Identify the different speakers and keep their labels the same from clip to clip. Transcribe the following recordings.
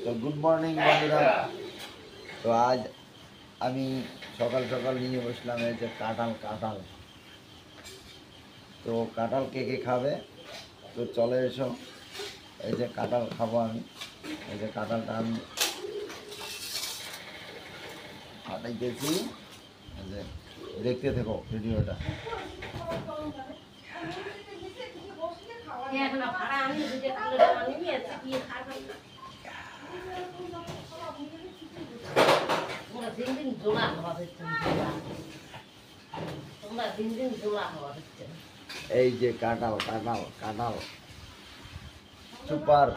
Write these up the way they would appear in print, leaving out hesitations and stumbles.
Speaker 1: তো good morning বন্ধুরা। তো আজ আমি সকাল সকাল নিয়ে বসলাম এই যে কাঁঠাল। তো কাঁঠাল কে কে খাবে? তো চলে এসো, এই যে কাঁঠাল খাবো আমি। এই যে কাঁঠালটা আমি ফাটাইতেছি, এই যে দেখতে থেকো ভিডিওটা। এই যে কাঁঠাল সুপার।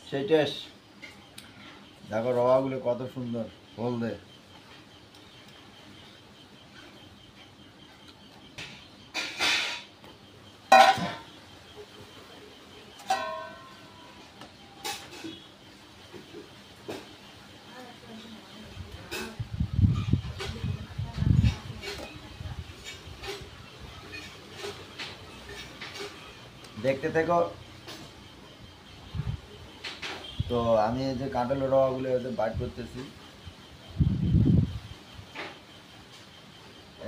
Speaker 1: সেই টেস্ট দেখো, রওয়াগুলো কত সুন্দর হলদে। দেখতে থেকো। তো আমি এই যে কাঁঠালের রওয়াগুলো এদের বাইট করতেছি,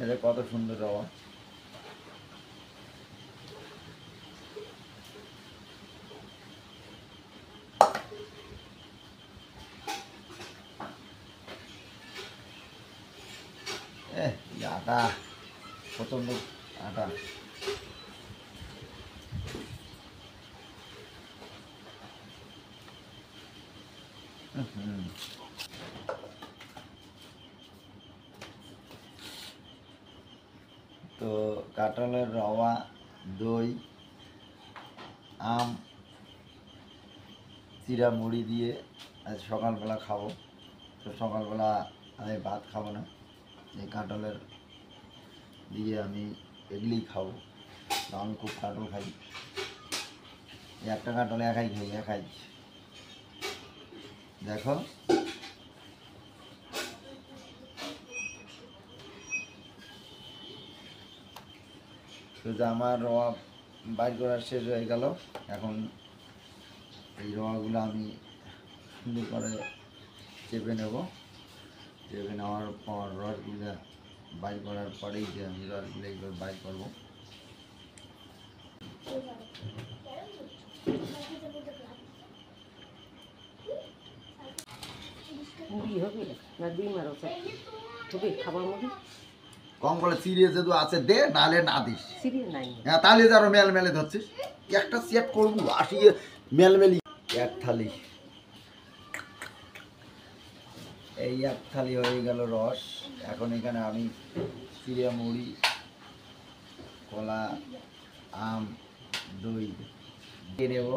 Speaker 1: এদের কত সুন্দর রওয়া। আটা প্রচন্ড আটা। তো কাঁঠালের রওয়া, দই, আম, চিরা মুড়ি দিয়ে আজ সকালবেলা খাবো। তো সকালবেলা আমি ভাত খাবো না, এই কাঁঠালের দিয়ে আমি এগুলি খাবো। আমি খুব কাঁঠাল খাই, একটা কাঁঠাল একাই দেখো। তো যে আমার রওয়া বাইর করা শেষ হয়ে গেল। এখন এই রওয়াগুলো আমি সুন্দর করে চেপে নেব। চেপে নেওয়ার পর রসগুলো বাইর করার পরেই যে আমি রসগুলো এইভাবে বাইর করবো। কম করে সিরিয়াস যেহেতু আছে দে, নাহলে না দিস। হ্যাঁ, তাহলে যারো মেলে ধরছিস। একটা সেট করবো আসিয়ে মেলমেলি। এক থালি, এই এক থালি হয়ে গেল রস। এখন এখানে আমি চিড়া মুড়ি, কলা, আম, দই দিয়ে নেব।